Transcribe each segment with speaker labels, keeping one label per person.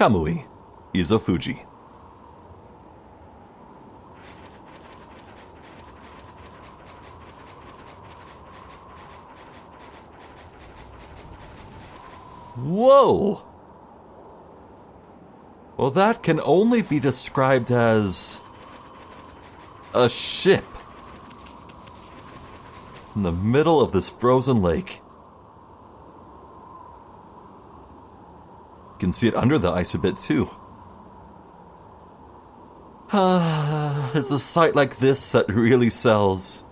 Speaker 1: Kamui, Izofuji. Whoa! Well, that can only be described as a ship in the middle of this frozen lake. You can see it under the ice a bit too. It's a sight like this that really sells.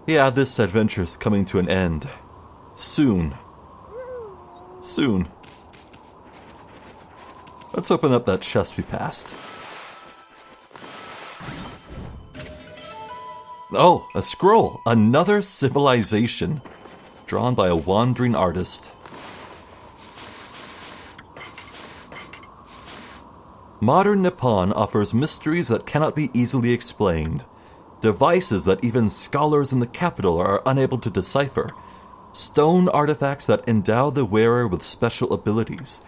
Speaker 1: Yeah, this adventure's coming to an end. Soon. Soon. Let's open up that chest we passed. Oh, a scroll! Another civilization. Drawn by a wandering artist. Modern Nippon offers mysteries that cannot be easily explained. Devices that even scholars in the capital are unable to decipher. Stone artifacts that endow the wearer with special abilities.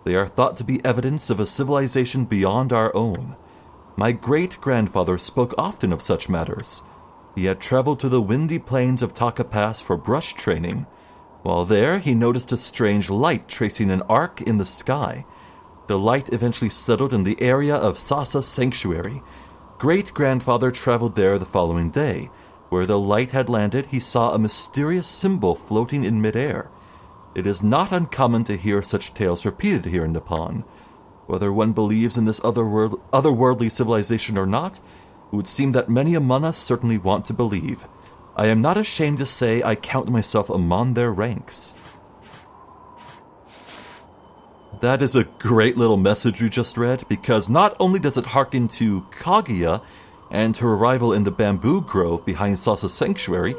Speaker 1: They are thought to be evidence of a civilization beyond our own. My great-grandfather spoke often of such matters. He had traveled to the windy plains of Taka Pass for brush training. While there, he noticed a strange light tracing an arc in the sky. The light eventually settled in the area of Sasa Sanctuary. Great-grandfather traveled there the following day. Where the light had landed, he saw a mysterious symbol floating in midair. It is not uncommon to hear such tales repeated here in Nippon. Whether one believes in this otherworldly civilization or not, it would seem that many among us certainly want to believe. I am not ashamed to say I count myself among their ranks. That is a great little message you just read, because not only does it harken to Kaguya and her arrival in the bamboo grove behind Sasa Sanctuary,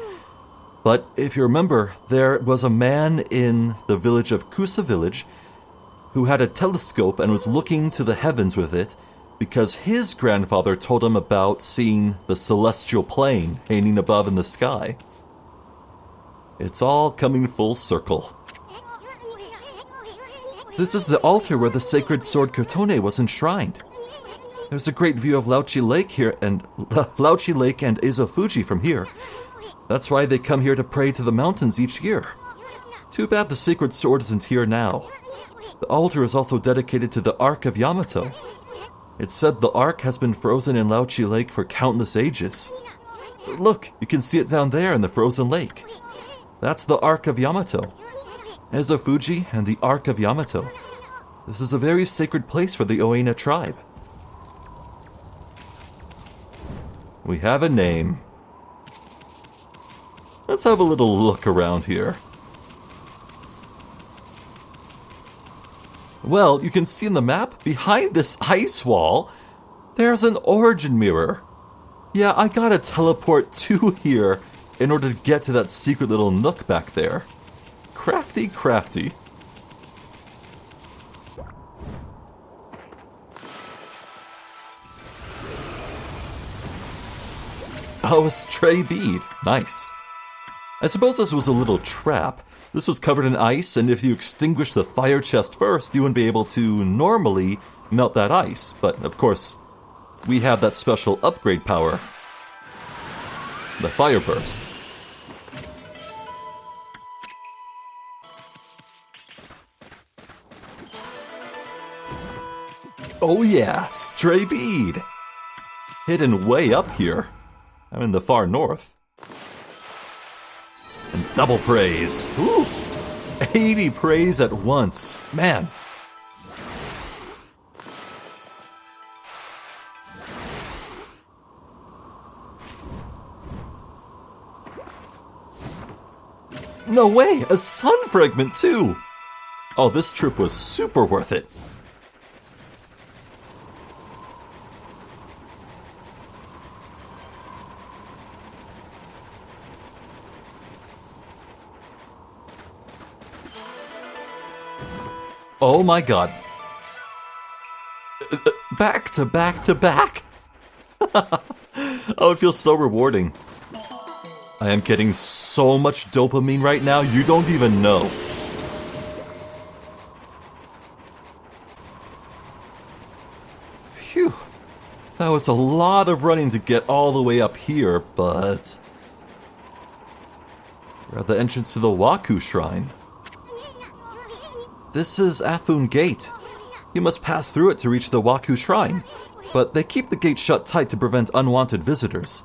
Speaker 1: but if you remember, there was a man in the village of Kusa Village who had a telescope and was looking to the heavens with it because his grandfather told him about seeing the celestial plane hanging above in the sky. It's all coming full circle. This is the altar where the sacred sword Kotone was enshrined. There's a great view of Lauchi Lake here and Izofuji from here. That's why they come here to pray to the mountains each year. Too bad the sacred sword isn't here now. The altar is also dedicated to the Ark of Yamato. It's said the Ark has been frozen in Lauchi Lake for countless ages. Look, you can see it down there in the frozen lake. That's the Ark of Yamato. Izofuji and the Ark of Yamato. This is a very sacred place for the Oina tribe. We have a name. Let's have a little look around here. Well, you can see in the map, behind this ice wall, there's an origin mirror. Yeah, I gotta teleport to here in order to get to that secret little nook back there. Crafty, crafty. Oh, a stray bead. Nice. I suppose this was a little trap. This was covered in ice, and if you extinguish the fire chest first, you wouldn't be able to normally melt that ice. But, of course, we have that special upgrade power. The fire burst. Oh yeah, stray bead. Hidden way up here. I'm in the far north. And double praise. Ooh! 80 praise at once. Man. No way! A sun fragment too! Oh, this trip was super worth it. Oh my god. Back to back to back. Oh, it feels so rewarding. I am getting so much dopamine right now, you don't even know. That was a lot of running to get all the way up here, but... we're at the entrance to the Waku Shrine. This is Afun Gate. You must pass through it to reach the Waku Shrine, but they keep the gate shut tight to prevent unwanted visitors.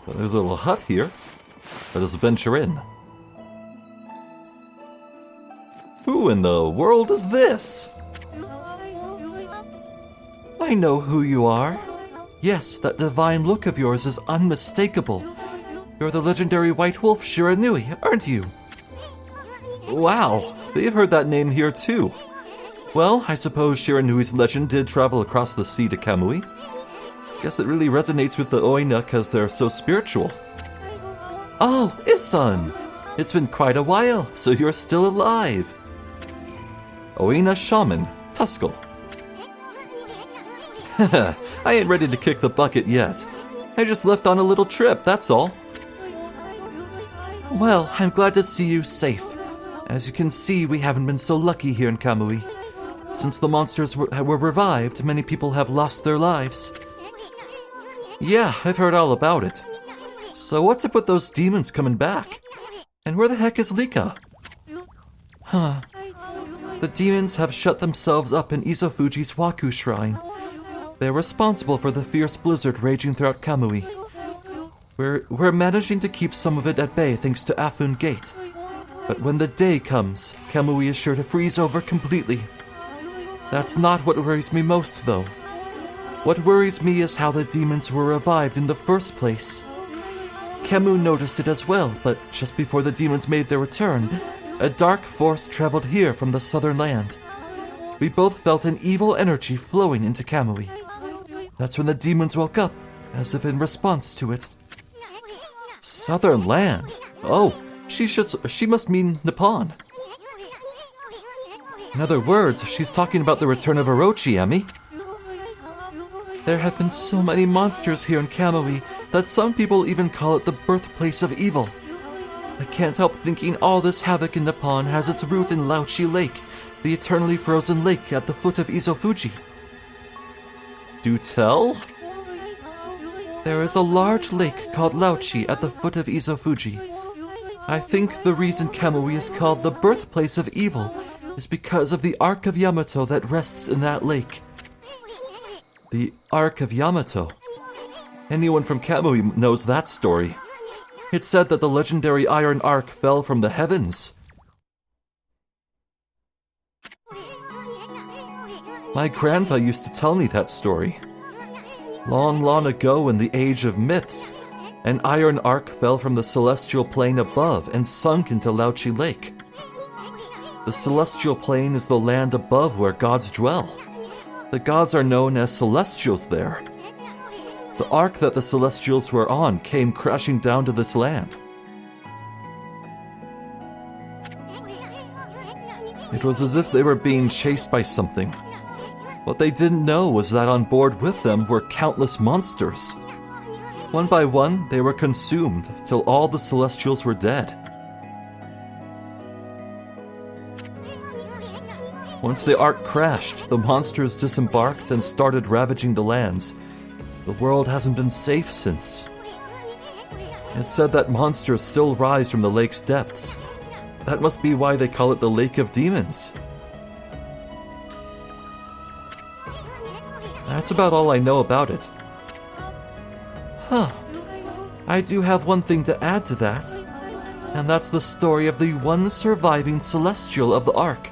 Speaker 1: Well, there's a little hut here. Let us venture in. Who in the world is this? I know who you are. Yes, that divine look of yours is unmistakable. You're the legendary White Wolf Shiranui, aren't you? Wow, they've heard that name here too. Well, I suppose Shiranui's legend did travel across the sea to Kamui. Guess it really resonates with the Oina because they're so spiritual. Oh, Isan! It's been quite a while, so you're still alive. Oina Shaman, Tuskel. I ain't ready to kick the bucket yet. I just left on a little trip, that's all. Well, I'm glad to see you safe. As you can see, we haven't been so lucky here in Kamui. Since the monsters were revived, many people have lost their lives. Yeah, I've heard all about it. So what's up with those demons coming back? And where the heck is Lika? Huh. The demons have shut themselves up in Izofuji's Waku Shrine. They're responsible for the fierce blizzard raging throughout Kamui. We're managing to keep some of it at bay thanks to Afun Gate. But when the day comes, Kamui is sure to freeze over completely. That's not what worries me most, though. What worries me is how the demons were revived in the first place. Kemu noticed it as well, but just before the demons made their return, a dark force traveled here from the southern land. We both felt an evil energy flowing into Kamui. That's when the demons woke up, as if in response to it. Southern land? Oh, she must mean Nippon. In other words, she's talking about the return of Orochi, Emmy. There have been so many monsters here in Kamui that some people even call it the birthplace of evil. I can't help thinking all this havoc in Nippon has its root in Laochi Lake, the eternally frozen lake at the foot of Izofuji. Do tell? There is a large lake called Laochi at the foot of Izofuji. I think the reason Kamui is called the birthplace of evil is because of the Ark of Yamato that rests in that lake. The Ark of Yamato. Anyone from Kamui knows that story. It's said that the legendary Iron Ark fell from the heavens. My grandpa used to tell me that story. Long, long ago in the age of myths, an iron ark fell from the celestial plane above and sunk into Laochi Lake. The celestial plane is the land above where gods dwell. The gods are known as celestials there. The ark that the celestials were on came crashing down to this land. It was as if they were being chased by something. What they didn't know was that on board with them were countless monsters. One by one, they were consumed till all the celestials were dead. Once the ark crashed, the monsters disembarked and started ravaging the lands. The world hasn't been safe since. It's said that monsters still rise from the lake's depths. That must be why they call it the Lake of Demons. That's about all I know about it. Huh. I do have one thing to add to that, and that's the story of the one surviving celestial of the Ark.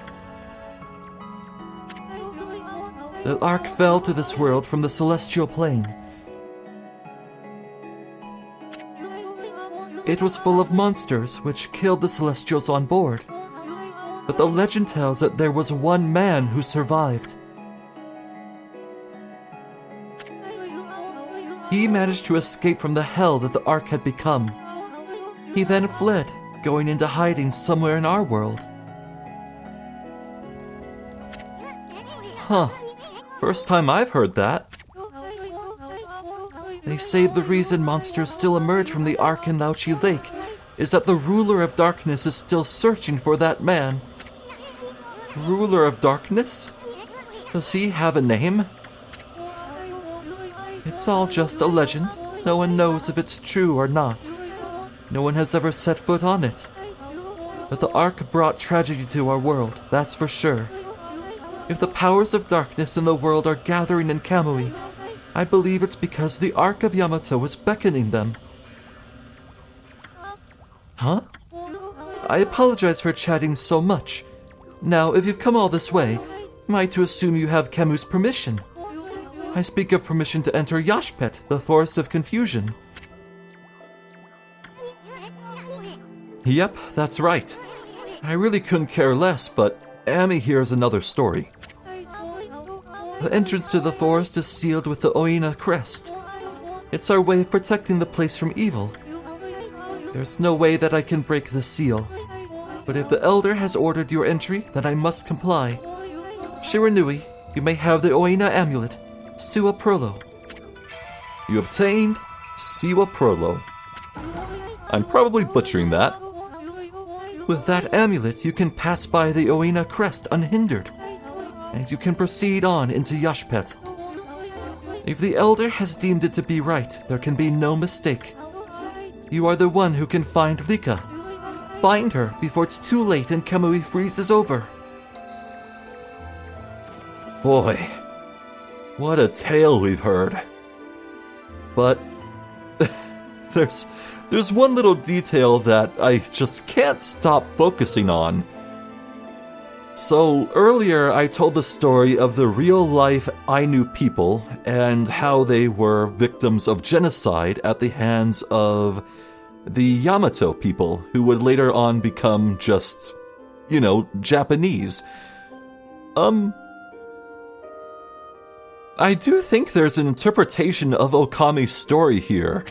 Speaker 1: The Ark fell to this world from the celestial plane. It was full of monsters, which killed the celestials on board. But the legend tells that there was one man who survived. He managed to escape from the hell that the Ark had become. He then fled, going into hiding somewhere in our world. Huh. First time I've heard that. They say the reason monsters still emerge from the Ark in Laochi Lake is that the ruler of darkness is still searching for that man. Ruler of darkness? Does he have a name? It's all just a legend. No one knows if it's true or not. No one has ever set foot on it. But the Ark brought tragedy to our world, that's for sure. If the powers of darkness in the world are gathering in Kamui, I believe it's because the Ark of Yamato is beckoning them. Huh? I apologize for chatting so much. Now, if you've come all this way, am I to assume you have Kemu's permission? I speak of permission to enter Yashpet, the Forest of Confusion. Yep, that's right. I really couldn't care less, but Ami here's another story. The entrance to the forest is sealed with the Oina crest. It's our way of protecting the place from evil. There's no way that I can break the seal. But if the Elder has ordered your entry, then I must comply. Shiranui, you may have the Oina amulet, Sua Prolo. You obtained Siwa Prolo. I'm probably butchering that. With that amulet, you can pass by the Oina crest unhindered, and you can proceed on into Yashpet. If the Elder has deemed it to be right, there can be no mistake. You are the one who can find Lika. Find her before it's too late and Kamui freezes over. Boy, what a tale we've heard. But there's one little detail that I just can't stop focusing on. So earlier I told the story of the real-life Ainu people and how they were victims of genocide at the hands of the Yamato people, who would later on become just, Japanese. I do think there's an interpretation of Okami's story here.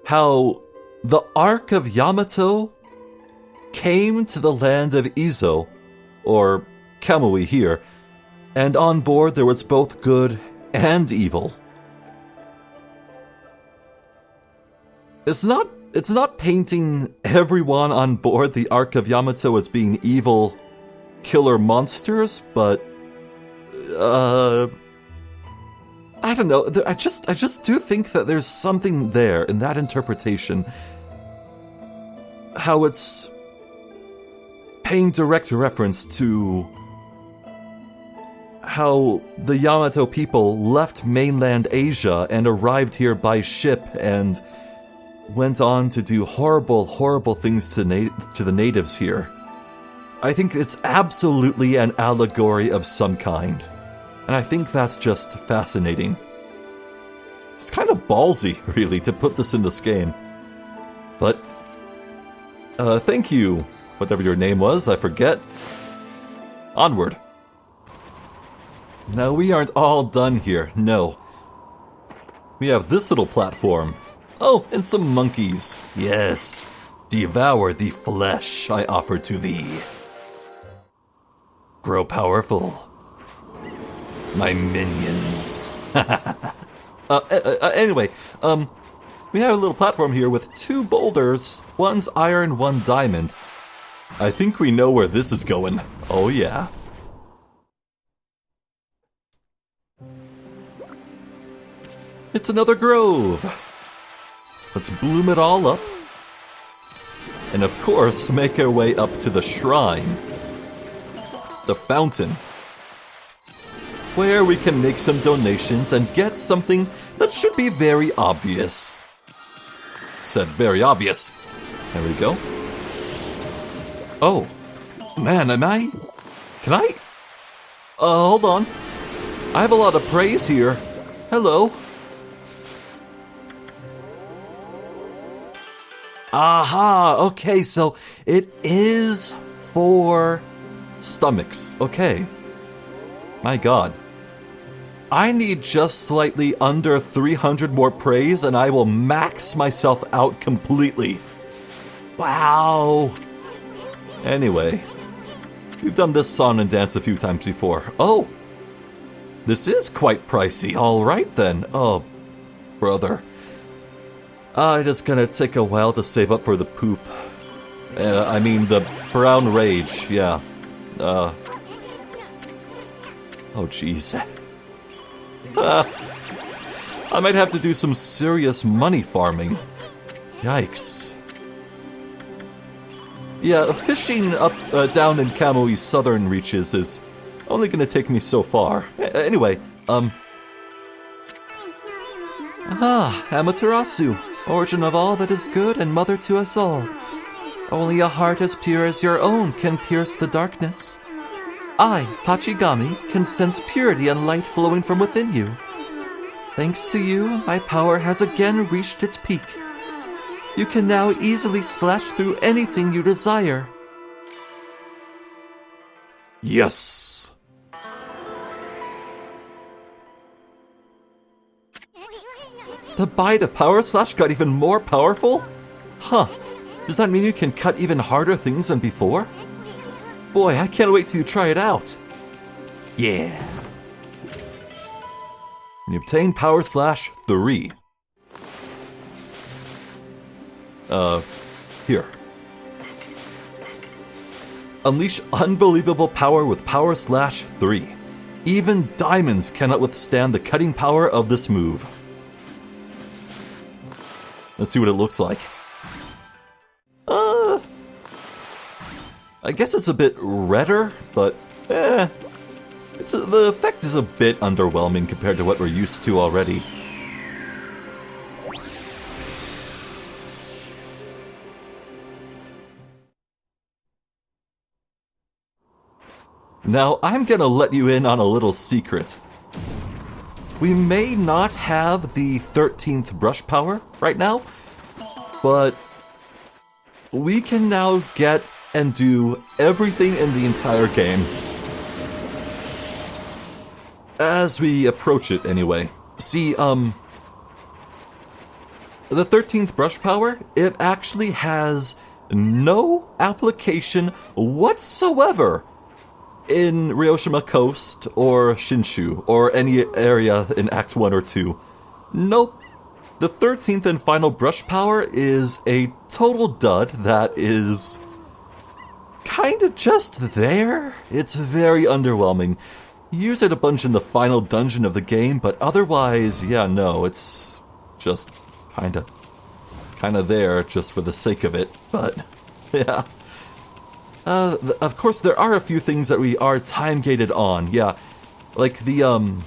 Speaker 1: How the Ark of Yamato came to the land of Izo, or Kamui here, and on board there was both good and evil. It's not painting everyone on board the Ark of Yamato as being evil killer monsters, but I don't know. I just do think that there's something there in that interpretation. How it's paying direct reference to how the Yamato people left mainland Asia and arrived here by ship and went on to do horrible, horrible things to the natives here. I think it's absolutely an allegory of some kind. And I think that's just fascinating. It's kind of ballsy, really, to put this in this game. But, thank you, whatever your name was, I forget. Onward. Now, we aren't all done here, no. We have this little platform. Oh, and some monkeys. Yes, devour the flesh I offer to thee. Grow powerful. My minions. Anyway, we have a little platform here with two boulders. One's iron, one diamond. I think we know where this is going. Oh yeah. It's another grove. Let's bloom it all up. And of course, make our way up to the shrine. The fountain. Where we can make some donations and get something that should be very obvious. Said very obvious. There we go. Oh, man, can I? Hold on. I have a lot of praise here. Hello. Aha, okay, so it is for stomachs. Okay. My god. I need just slightly under 300 more praise and I will max myself out completely. Wow. Anyway, we've done this song and dance a few times before. Oh, this is quite pricey. All right then. Oh, brother. It is gonna take a while to save up for the poop. The brown rage, yeah. Oh, jeez. I might have to do some serious money farming. Yikes. Yeah, fishing up down in Kamui's southern reaches is only gonna take me so far. Anyway, Amaterasu, origin of all that is good and mother to us all. Only a heart as pure as your own can pierce the darkness. I, Tachigami, can sense purity and light flowing from within you. Thanks to you, my power has again reached its peak. You can now easily slash through anything you desire. Yes! The bite of Power Slash got even more powerful? Huh. Does that mean you can cut even harder things than before? Boy, I can't wait till you try it out. Yeah. You obtain Power Slash 3. Here. Unleash unbelievable power with Power Slash 3. Even diamonds cannot withstand the cutting power of this move. Let's see what it looks like. I guess it's a bit redder, but the effect is a bit underwhelming compared to what we're used to already. Now, I'm gonna let you in on a little secret. We may not have the 13th brush power right now, but we can now get and do everything in the entire game. As we approach it, anyway. See, the 13th brush power, it actually has no application whatsoever in Ryoshima Coast or Shinshu or any area in Act 1 or 2. Nope. The 13th and final brush power is a total dud that is kinda just there. It's very underwhelming. Use it a bunch in the final dungeon of the game, but otherwise, yeah, no, it's just kinda there just for the sake of it, but yeah. Of course, there are a few things that we are time-gated on, yeah. Like the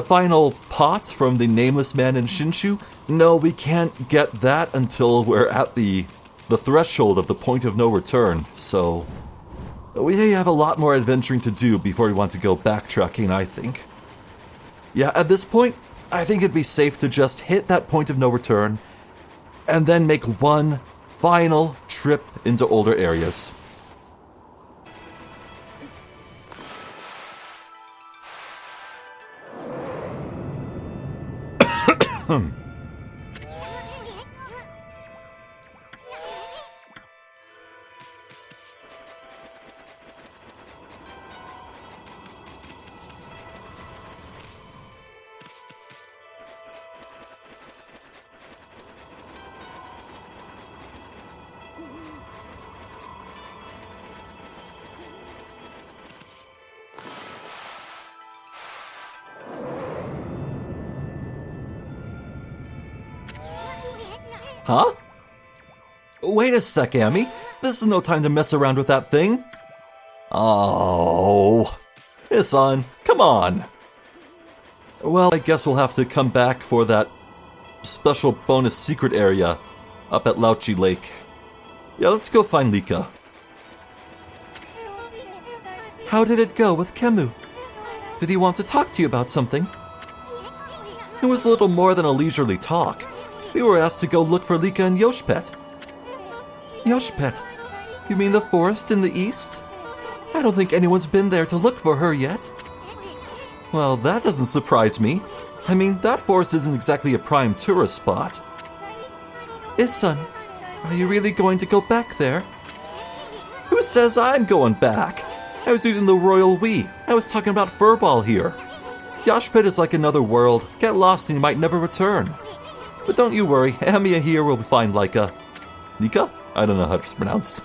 Speaker 1: final pot from the Nameless Man in Shinshu. No, we can't get that until we're at the threshold of the point of no return, so we have a lot more adventuring to do before we want to go backtracking, I think. Yeah, at this point, I think it'd be safe to just hit that point of no return, and then make one final trip into older areas. Huh? Wait a sec, Amy. This is no time to mess around with that thing. Oh. Isan, come on. Well, I guess we'll have to come back for that special bonus secret area up at Lauchi Lake. Yeah, let's go find Lika. How did it go with Kemu? Did he want to talk to you about something? It was a little more than a leisurely talk. We were asked to go look for Lika and Yoshpet. Yoshpet? You mean the forest in the east? I don't think anyone's been there to look for her yet. Well, that doesn't surprise me. I mean, that forest isn't exactly a prime tourist spot. Isan, are you really going to go back there? Who says I'm going back? I was using the royal we. I was talking about Furball here. Yoshpet is like another world. Get lost and you might never return. But don't you worry, Amiya here will find Lika. Lika? I don't know how it's pronounced.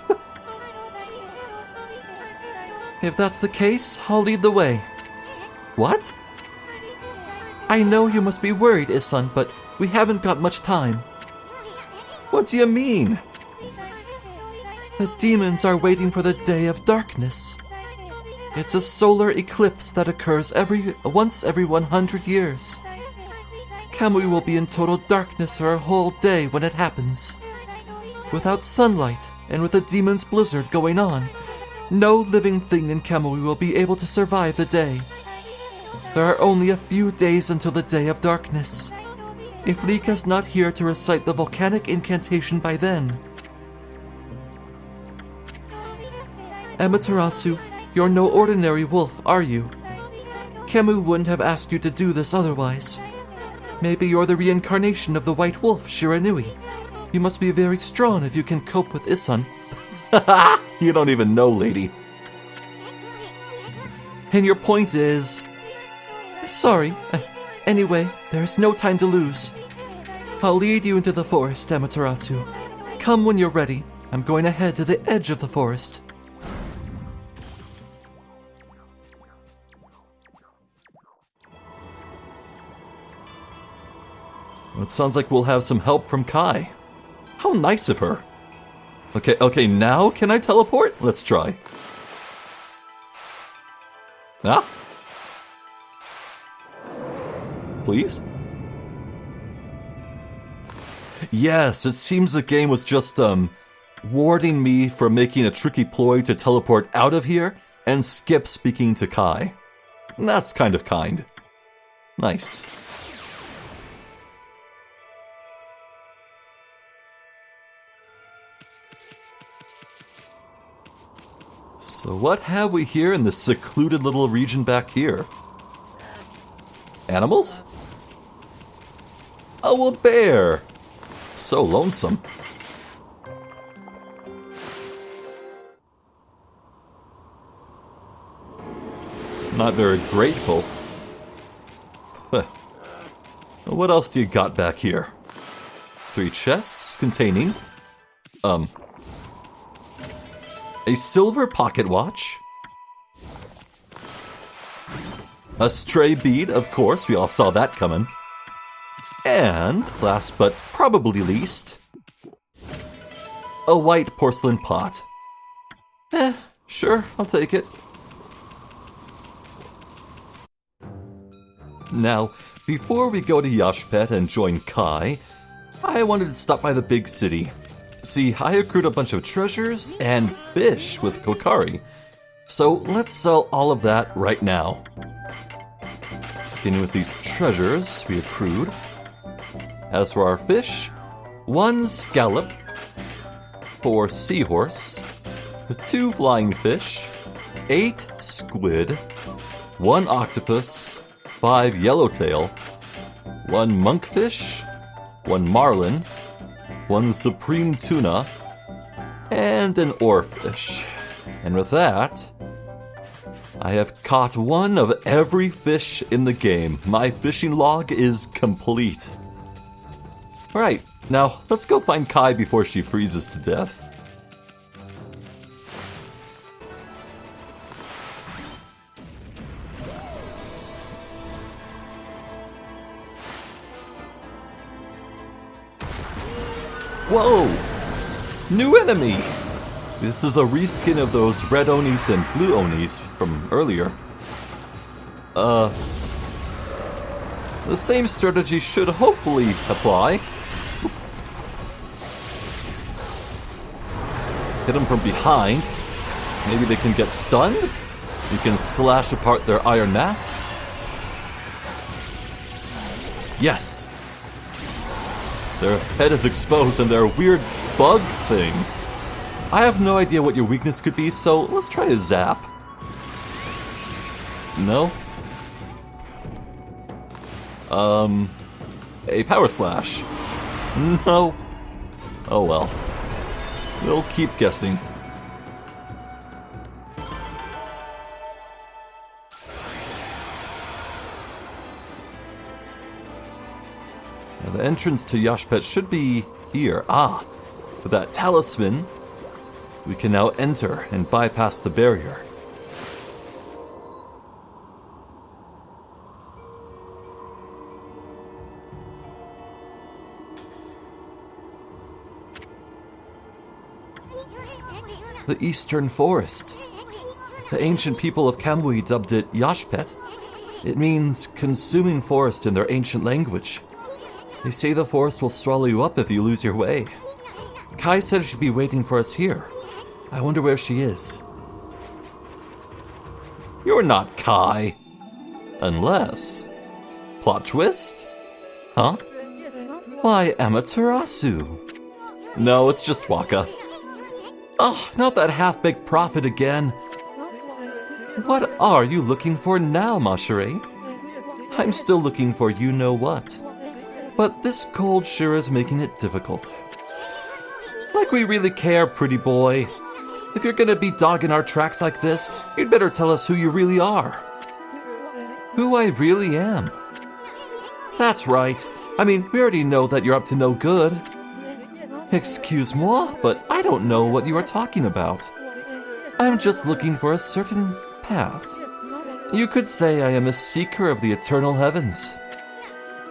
Speaker 1: If that's the case, I'll lead the way. What? I know you must be worried, Isan, but we haven't got much time. What do you mean? The demons are waiting for the Day of Darkness. It's a solar eclipse that occurs once every 100 years. Kamui will be in total darkness for a whole day when it happens. Without sunlight, and with a demon's blizzard going on, no living thing in Kamui will be able to survive the day. There are only a few days until the Day of Darkness. If Lika's not here to recite the volcanic incantation by then... Amaterasu, you're no ordinary wolf, are you? Kemu wouldn't have asked you to do this otherwise. Maybe you're the reincarnation of the white wolf, Shiranui. You must be very strong if you can cope with Isan. You don't even know, lady. And your point is... Sorry. Anyway, there's no time to lose. I'll lead you into the forest, Amaterasu. Come when you're ready. I'm going to head to the edge of the forest. It sounds like we'll have some help from Kai. How nice of her. Okay, now can I teleport? Let's try. Ah? Please? Yes, it seems the game was just, warding me from making a tricky ploy to teleport out of here and skip speaking to Kai. That's kind of kind. Nice. So what have we here in this secluded little region back here? Animals? Oh, a bear! So lonesome. Not very grateful. What else do you got back here? 3 chests containing... a silver pocket watch. A stray bead, of course, we all saw that coming. And, last but probably least, a white porcelain pot. Sure, I'll take it. Now, before we go to Yashpet and join Kai, I wanted to stop by the big city. See, I accrued a bunch of treasures and fish with Kokari, so let's sell all of that right now. Beginning with these treasures we accrued. As for our fish, 1 scallop, 4 seahorse, 2 flying fish, 8 squid, 1 octopus, 5 yellowtail, 1 monkfish, 1 marlin, 1 supreme tuna, and an oarfish. And with that, I have caught 1 of every fish in the game. My fishing log is complete. Alright, now let's go find Kai before she freezes to death. Whoa! New enemy! This is a reskin of those red Onis and blue Onis from earlier. The same strategy should hopefully apply. Hit them from behind. Maybe they can get stunned? You can slash apart their iron mask. Yes! Their head is exposed and their weird bug thing. I have no idea what your weakness could be, so let's try a zap. No? A power slash. No. Oh well. We'll keep guessing. Now the entrance to Yashpet should be here. Ah, with that talisman, we can now enter and bypass the barrier. The Eastern Forest. The ancient people of Kamui dubbed it Yashpet. It means consuming forest in their ancient language. They say the forest will swallow you up if you lose your way. Kai said she'd be waiting for us here. I wonder where she is. You're not Kai. Unless... Plot twist? Huh? Why, Amaterasu. No, it's just Waka. Oh, not that half-baked prophet again. What are you looking for now, Mashere? I'm still looking for you-know-what. But this cold sure is making it difficult. Like we really care, pretty boy. If you're gonna be dogging our tracks like this, you'd better tell us who you really are. Who I really am. That's right. I mean, we already know that you're up to no good. Excuse-moi, but I don't know what you are talking about. I'm just looking for a certain path. You could say I am a seeker of the eternal heavens.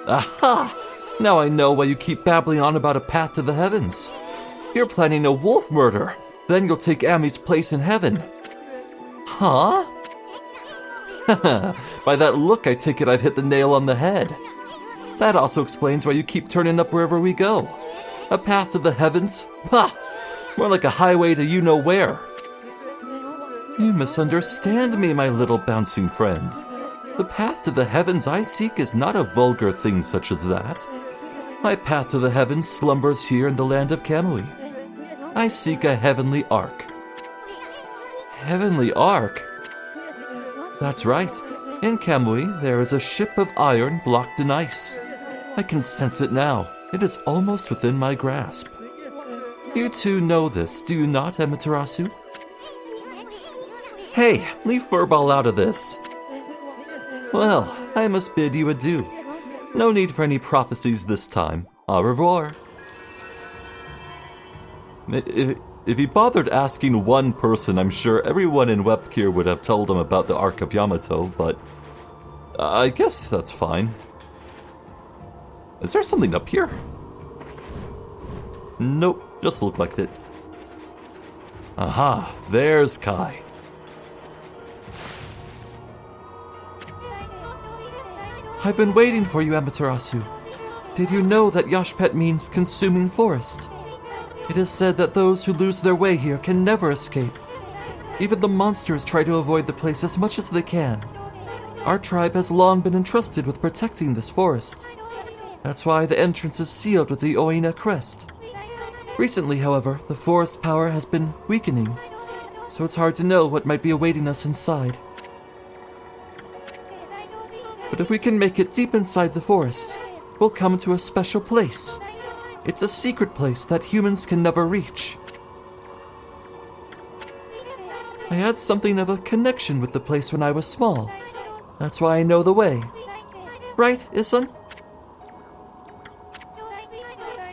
Speaker 1: Aha! Now I know why you keep babbling on about a path to the heavens. You're planning a wolf murder. Then you'll take Ami's place in heaven. Huh? By that look, I take it I've hit the nail on the head. That also explains why you keep turning up wherever we go. A path to the heavens? Ha! More like a highway to you-know-where. You misunderstand me, my little bouncing friend. The path to the heavens I seek is not a vulgar thing such as that. My path to the heavens slumbers here in the land of Kamui. I seek a heavenly ark. Heavenly ark? That's right. In Kamui, there is a ship of iron blocked in ice. I can sense it now. It is almost within my grasp. You two know this, do you not, Amaterasu? Hey, leave Furball out of this. Well, I must bid you adieu. No need for any prophecies this time. Au revoir. If he bothered asking one person, I'm sure everyone in Webkir would have told him about the Ark of Yamato, but I guess that's fine. Is there something up here? Nope, just looked like it. Aha, there's Kai. I've been waiting for you, Amaterasu. Did you know that Yashpet means consuming forest? It is said that those who lose their way here can never escape. Even the monsters try to avoid the place as much as they can. Our tribe has long been entrusted with protecting this forest. That's why the entrance is sealed with the Oina crest. Recently, however, the forest power has been weakening, so it's hard to know what might be awaiting us inside. But if we can make it deep inside the forest, we'll come to a special place. It's a secret place that humans can never reach. I had something of a connection with the place when I was small. That's why I know the way. Right, Isun?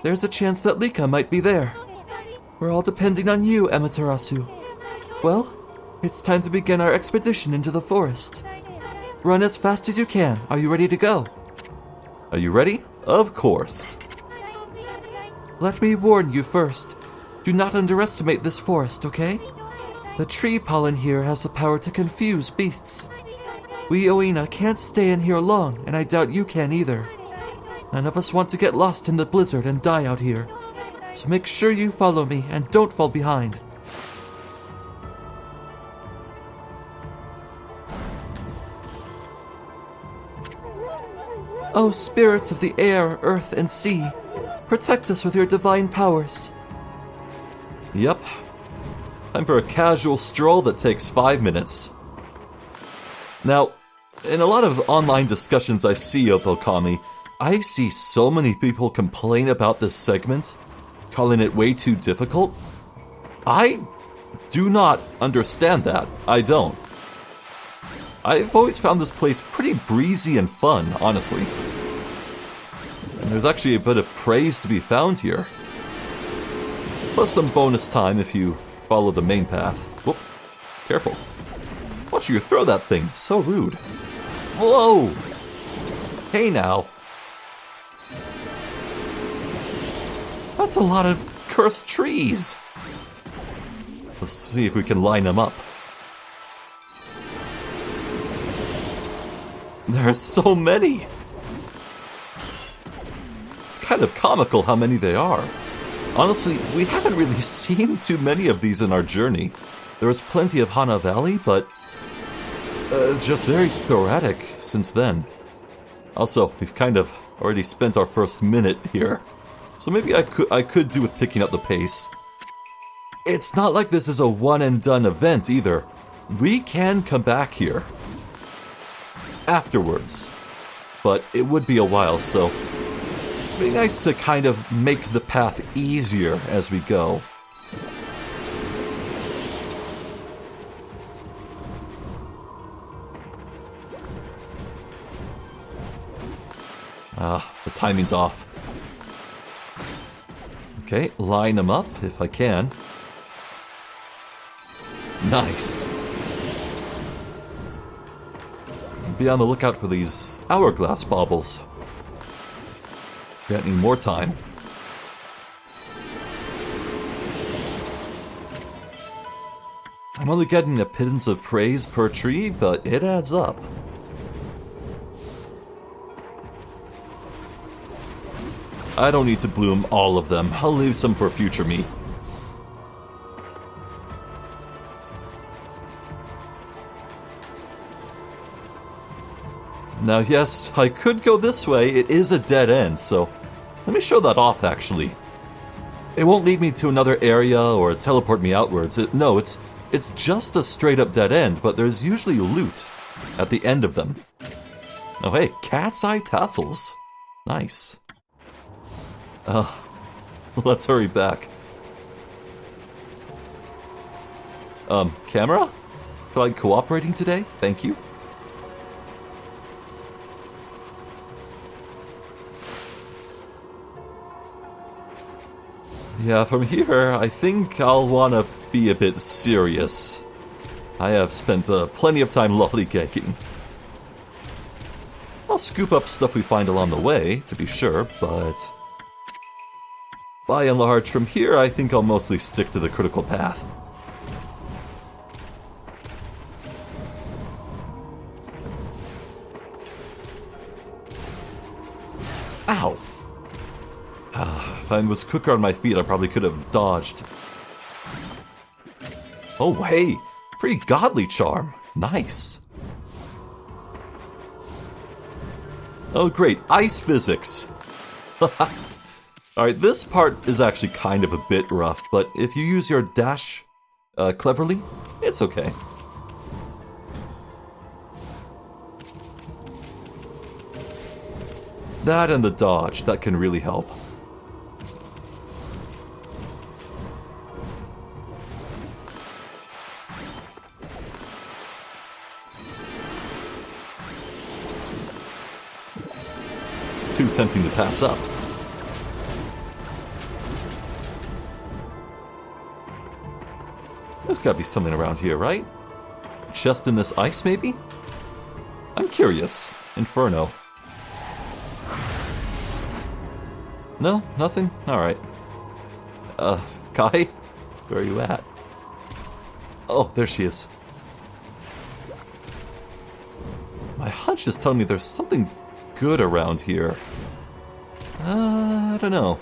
Speaker 1: There's a chance that Lika might be there. We're all depending on you, Amaterasu. Well, it's time to begin our expedition into the forest. Run as fast as you can. Are you ready to go? Are you ready? Of course. Let me warn you first. Do not underestimate this forest, okay? The tree pollen here has the power to confuse beasts. We Oina can't stay in here long, and I doubt you can either. None of us want to get lost in the blizzard and die out here. So make sure you follow me and don't fall behind. Oh, spirits of the air, earth, and sea, protect us with your divine powers. Yep. Time for a casual stroll that takes 5 minutes. Now, in a lot of online discussions I see of Okami, I see so many people complain about this segment, calling it way too difficult. I do not understand that. I don't. I've always found this place pretty breezy and fun, honestly. And there's actually a bit of praise to be found here. Plus some bonus time if you follow the main path. Whoop, careful. Watch you throw that thing, so rude. Whoa! Hey now. That's a lot of cursed trees. Let's see if we can line them up. There are so many! It's kind of comical how many they are. Honestly, we haven't really seen too many of these in our journey. There was plenty of Hana Valley, but just very sporadic since then. Also, we've kind of already spent our first minute here, so maybe I could do with picking up the pace. It's not like this is a one-and-done event either. We can come back here afterwards, but it would be a while, so it'd be nice to kind of make the path easier as we go. The timing's off. Okay, line them up if I can. Nice. Be on the lookout for these hourglass baubles. Got any more time? I'm only getting a pittance of praise per tree, but it adds up. I don't need to bloom all of them. I'll leave some for future me. Now, yes, I could go this way. It is a dead end, so let me show that off, actually. It won't lead me to another area or teleport me outwards. No, it's just a straight-up dead end, but there's usually loot at the end of them. Oh, hey, cat's eye tassels. Nice. Let's hurry back. Camera? Feel like cooperating today? Thank you. Yeah, from here, I think I'll want to be a bit serious. I have spent plenty of time lollygagging. I'll scoop up stuff we find along the way, to be sure, but by and large, from here, I think I'll mostly stick to the critical path. Ow! If I was quicker on my feet, I probably could have dodged. Oh, hey! Pretty godly charm. Nice. Oh, great. Ice physics. Alright, this part is actually kind of a bit rough, but if you use your dash cleverly, it's okay. That and the dodge, that can really help. Too tempting to pass up. There's gotta be something around here, right? Chest in this ice, maybe? I'm curious. Inferno. No? Nothing? Alright. Kai? Where are you at? Oh, there she is. My hunch is telling me there's something good around here. I don't know.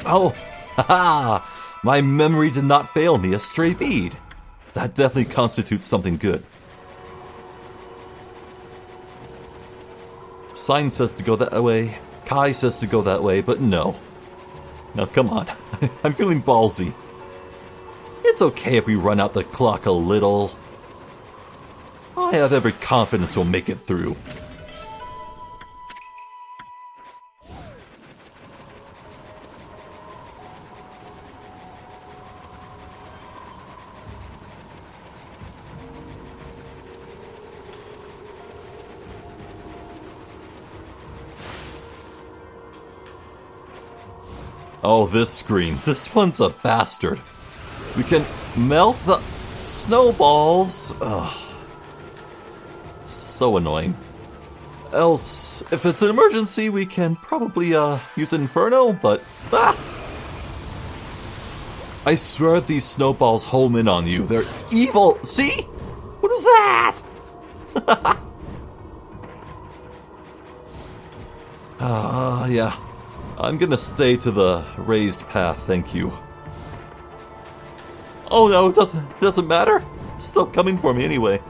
Speaker 1: Oh! Haha! My memory did not fail me. A stray bead. That definitely constitutes something good. Sign says to go that way. Kai says to go that way, but no. Now come on. I'm feeling ballsy. It's okay if we run out the clock a little. I have every confidence we'll make it through. Oh, this screen. This one's a bastard. We can melt the snowballs. Ugh. So annoying. Else, if it's an emergency, we can probably use Inferno, but I swear these snowballs home in on you. They're evil. See? What was that? Yeah. I'm gonna stay to the raised path, thank you. Oh no, it doesn't matter. It's still coming for me anyway.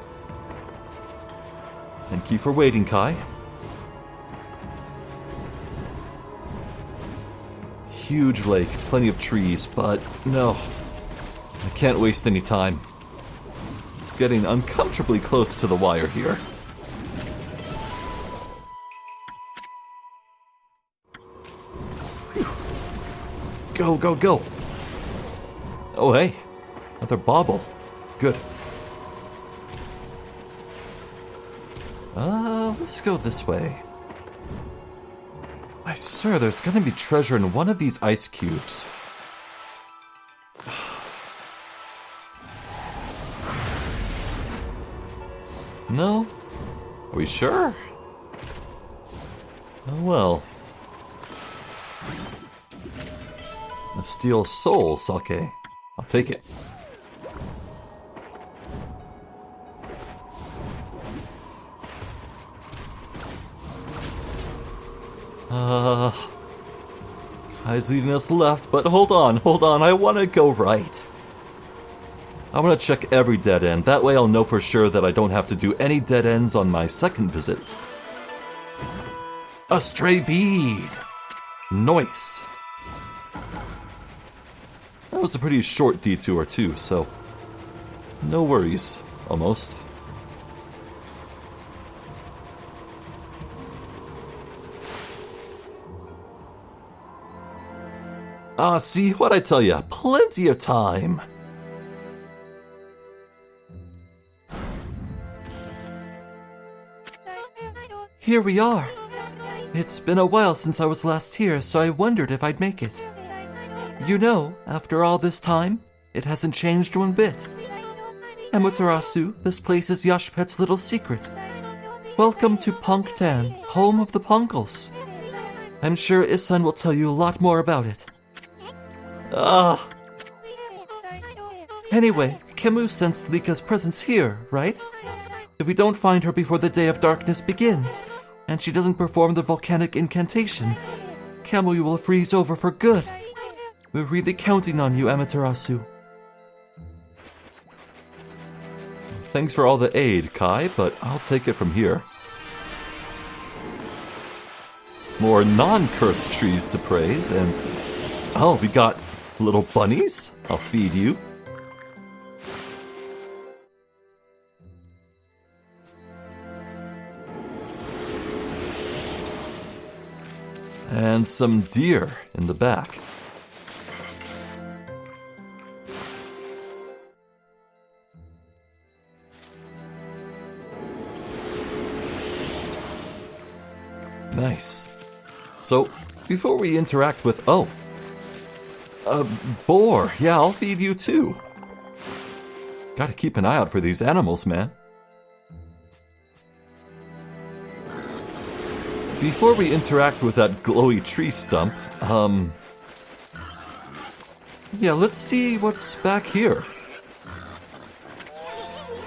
Speaker 1: Thank you for waiting, Kai. Huge lake, plenty of trees, but no. I can't waste any time. It's getting uncomfortably close to the wire here. Whew. Go, go, go! Oh hey, another bauble. Good. Let's go this way. I swear there's gonna be treasure in one of these ice cubes. No? Are we sure? Oh well. A steel soul sake. I'll take it. Kai's leading us left, but hold on, I want to go right. I want to check every dead end, that way I'll know for sure that I don't have to do any dead ends on my second visit. A stray bead! Nice. That was a pretty short detour too, so no worries, almost. See what I tell ya, plenty of time. Here we are. It's been a while since I was last here, so I wondered if I'd make it. You know, after all this time, it hasn't changed one bit. Amaterasu, this place is Yashpet's little secret. Welcome to Punktan, home of the Punkles. I'm sure Isan will tell you a lot more about it. Anyway, Kemu sensed Lika's presence here, right? If we don't find her before the Day of Darkness begins, and she doesn't perform the volcanic incantation, Kemu will freeze over for good. We're really counting on you, Amaterasu. Thanks for all the aid, Kai, but I'll take it from here. More non-cursed trees to praise, and... oh, we got little bunnies? I'll feed you. And some deer in the back. Nice. So, before we interact with... oh! A boar. Yeah, I'll feed you too. Gotta keep an eye out for these animals, man. Before we interact with that glowy tree stump, yeah, let's see what's back here.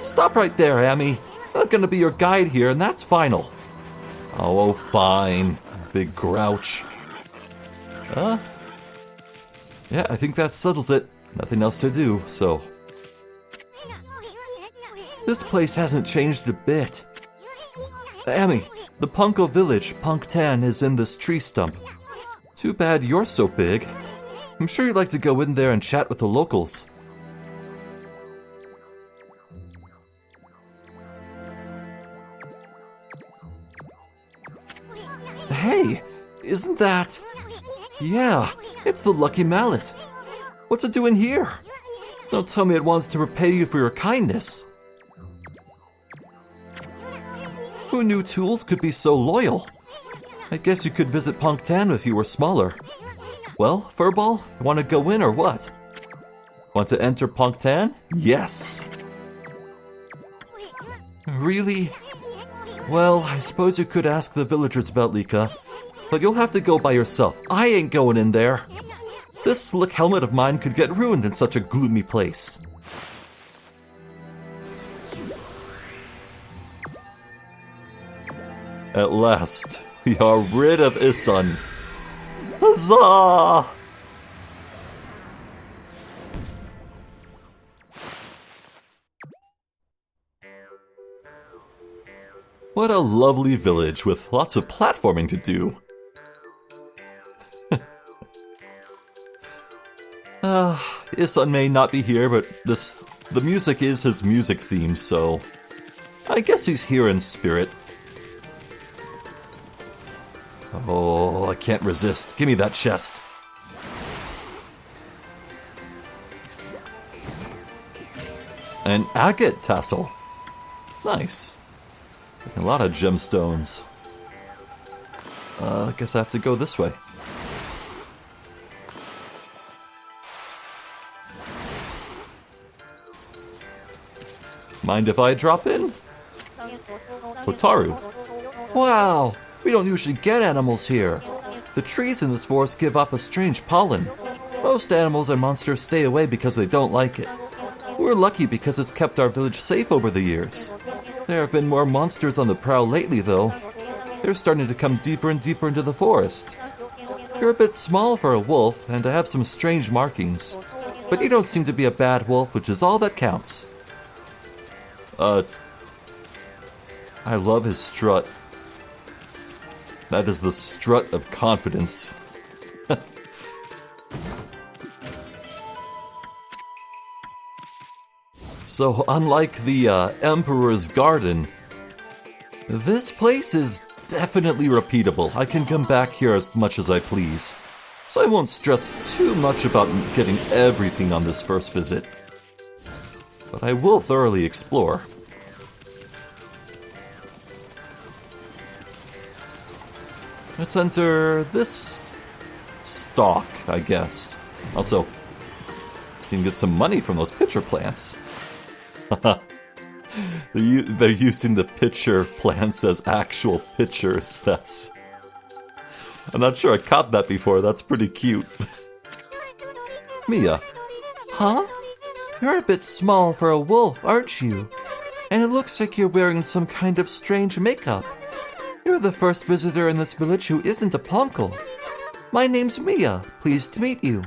Speaker 1: Stop right there, Amy. I'm not gonna be your guide here, and that's final. Oh, fine. Big grouch. Yeah, I think that settles it. Nothing else to do, so... this place hasn't changed a bit. Amy, the Punko village, Punktan, is in this tree stump. Too bad you're so big. I'm sure you'd like to go in there and chat with the locals. Hey, isn't that... yeah, it's the Lucky Mallet. What's it doing here? Don't tell me it wants to repay you for your kindness. Who knew tools could be so loyal? I guess you could visit Punktan if you were smaller. Well, Furball, want to go in or what? Want to enter Punktan? Yes. Really? Well, I suppose you could ask the villagers about Lika, but you'll have to go by yourself. I ain't going in there. This slick helmet of mine could get ruined in such a gloomy place. At last, we are rid of Isun. Huzzah! What a lovely village with lots of platforming to do. Isun may not be here, but the music is his music theme, so I guess he's here in spirit. Oh, I can't resist. Give me that chest. An agate tassel. Nice. A lot of gemstones. I guess I have to go this way. Mind if I drop in? Hotaru. Wow, we don't usually get animals here. The trees in this forest give off a strange pollen. Most animals and monsters stay away because they don't like it. We're lucky because it's kept our village safe over the years. There have been more monsters on the prowl lately, though. They're starting to come deeper and deeper into the forest. You're a bit small for a wolf, and I have some strange markings. But you don't seem to be a bad wolf, which is all that counts. I love his strut. That is the strut of confidence. So, unlike the Emperor's Garden, this place is definitely repeatable. I can come back here as much as I please. So I won't stress too much about getting everything on this first visit. But I will thoroughly explore. Let's enter this stock, I guess. Also, you can get some money from those pitcher plants. They're using the pitcher plants as actual pitchers. I'm not sure I caught that before. That's pretty cute. Mia. Huh? You're a bit small for a wolf, aren't you? And it looks like you're wearing some kind of strange makeup. You're the first visitor in this village who isn't a Ponkel. My name's Mia. Pleased to meet you.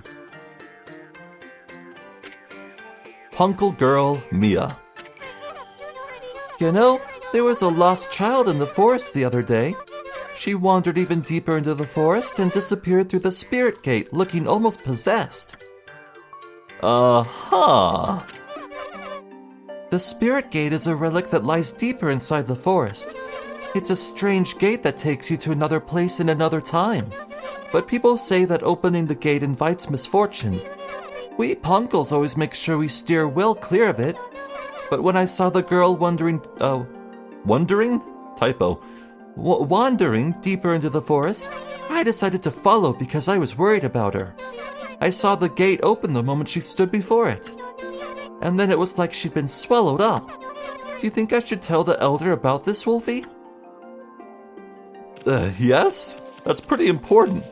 Speaker 1: Ponkel girl Mia. You know, there was a lost child in the forest the other day. She wandered even deeper into the forest and disappeared through the spirit gate, looking almost possessed. Uh-huh. The spirit gate is a relic that lies deeper inside the forest. It's a strange gate that takes you to another place in another time. But people say that opening the gate invites misfortune. We Ponkels always make sure we steer well clear of it. But when I saw the girl wandering deeper into the forest, I decided to follow because I was worried about her. I saw the gate open the moment she stood before it. And then it was like she'd been swallowed up. Do you think I should tell the elder about this, Wolfie? Yes? That's pretty important.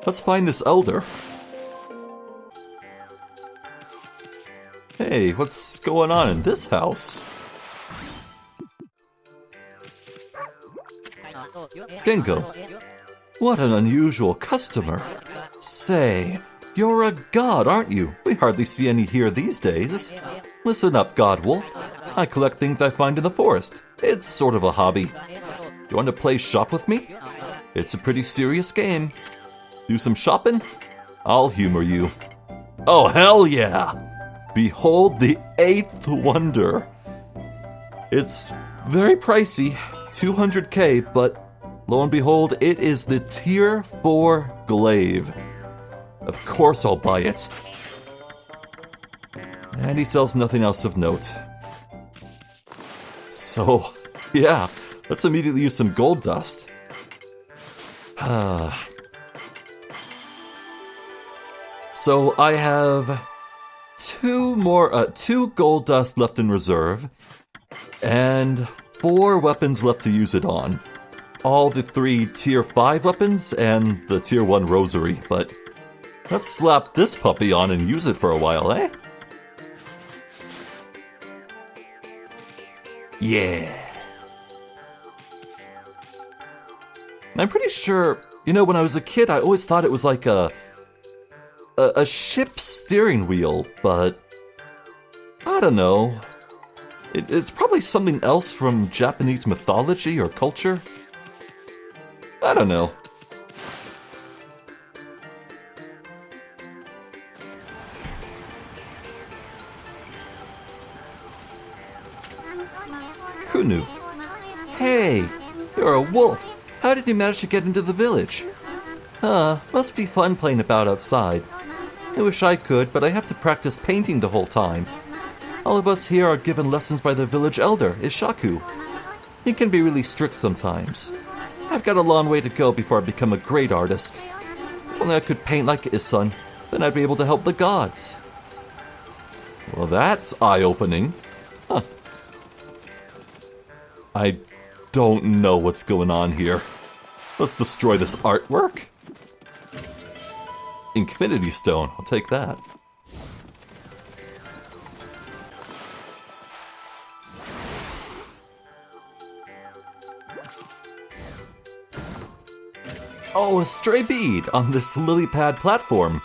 Speaker 1: Let's find this elder. Hey, what's going on in this house? Genko. What an unusual customer. Say, you're a god, aren't you? We hardly see any here these days. Listen up, God Wolf. I collect things I find in the forest. It's sort of a hobby. You want to play shop with me? It's a pretty serious game. Do some shopping? I'll humor you. Oh, hell yeah! Behold the 8th wonder. It's very pricey, 200k, but lo and behold, it is the Tier 4 glaive. Of course I'll buy it. And he sells nothing else of note. So, yeah, let's immediately use some gold dust. So I have two gold dust left in reserve, and 4 weapons left to use it on. All the 3 tier 5 weapons and the tier 1 rosary, but Let's slap this puppy on and use it for a while, eh? Yeah. I'm pretty sure, when I was a kid, I always thought it was like a ship steering wheel, but I don't know. It's probably something else from Japanese mythology or culture. I don't know. Kunu. Hey, you're a wolf. How did you manage to get into the village? Must be fun playing about outside. I wish I could, but I have to practice painting the whole time. All of us here are given lessons by the village elder, Ishaku. He can be really strict sometimes. I've got a long way to go before I become a great artist. If only I could paint like Isun, then I'd be able to help the gods. Well, that's eye-opening. Huh. I don't know what's going on here. Let's destroy this artwork. Infinity Stone, I'll take that. Oh, a stray bead on this lily pad platform.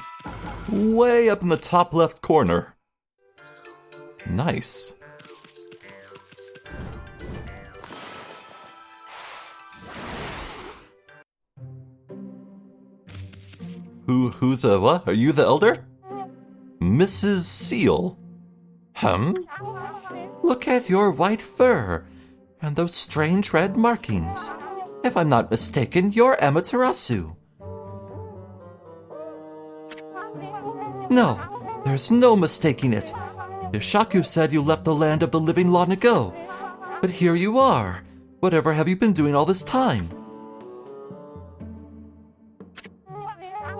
Speaker 1: Way up in the top left corner. Nice. Who's what? Are you the elder? Mrs. Seal. Look at your white fur and those strange red markings. If I'm not mistaken, you're Amaterasu. No, there's no mistaking it. Ishaku said you left the land of the living long ago. But here you are. Whatever have you been doing all this time?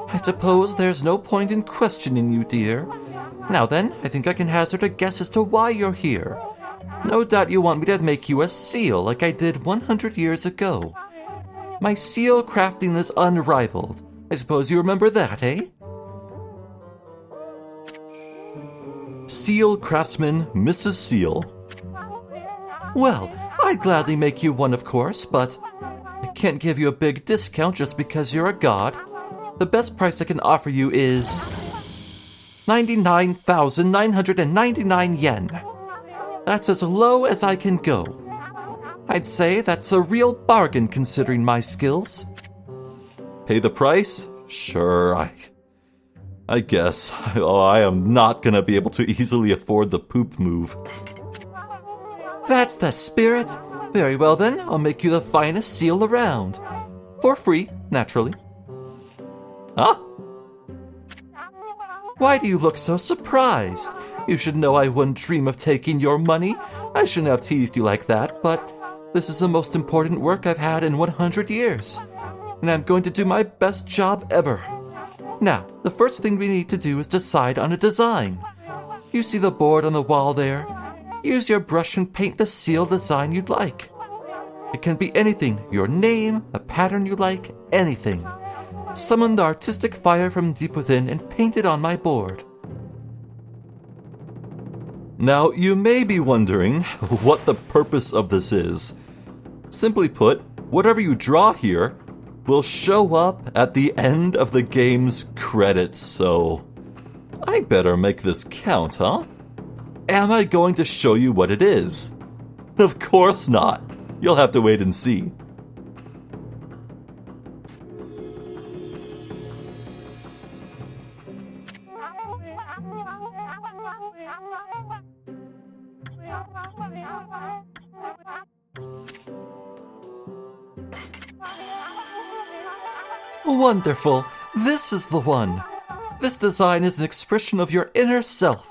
Speaker 1: I suppose there's no point in questioning you, dear. Now then, I think I can hazard a guess as to why you're here. No doubt you want me to make you a seal like I did 100 years ago. My seal crafting is unrivaled. I suppose you remember that, eh? Seal craftsman, Mrs. Seal. Well, I'd gladly make you one, of course, but I can't give you a big discount just because you're a god. The best price I can offer you is 99,999 yen. That's as low as I can go. I'd say that's a real bargain considering my skills. Pay the price? Sure, I guess. I am not gonna be able to easily afford the poop move. That's the spirit. Very well then, I'll make you the finest seal around. For free, naturally. Huh? Why do you look so surprised? You should know I wouldn't dream of taking your money. I shouldn't have teased you like that, but this is the most important work I've had in 100 years. And I'm going to do my best job ever. Now, the first thing we need to do is decide on a design. You see the board on the wall there? Use your brush and paint the seal design you'd like. It can be anything, your name, a pattern you like, anything. Summon the artistic fire from deep within and paint it on my board. Now, you may be wondering what the purpose of this is. Simply put, whatever you draw here will show up at the end of the game's credits, so I better make this count, huh? Am I going to show you what it is? Of course not. You'll have to wait and see. Wonderful. This is the one. This design is an expression of your inner self.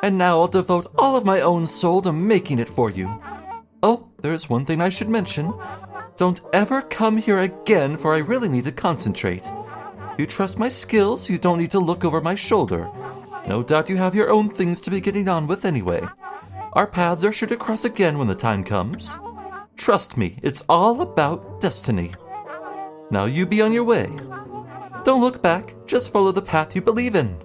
Speaker 1: And now I'll devote all of my own soul to making it for you. Oh, there's one thing I should mention. Don't ever come here again, for I really need to concentrate. If you trust my skills, you don't need to look over my shoulder. No doubt you have your own things to be getting on with anyway. Our paths are sure to cross again when the time comes. Trust me, it's all about destiny. Now you be on your way. Don't look back, just follow the path you believe in.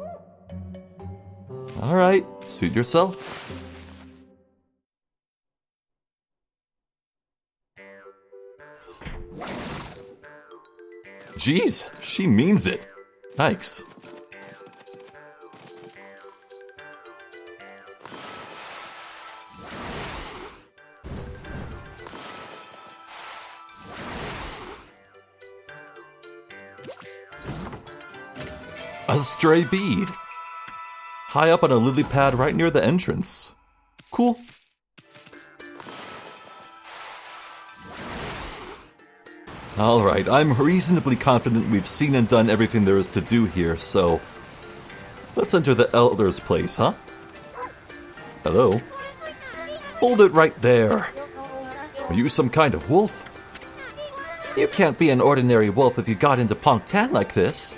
Speaker 1: Alright, suit yourself. Jeez, she means it. Yikes. A stray bead. High up on a lily pad right near the entrance. Cool. Alright, I'm reasonably confident we've seen and done everything there is to do here, so let's enter the Elder's place, huh? Hello? Hold it right there. Are you some kind of wolf? You can't be an ordinary wolf if you got into Pongtan like this.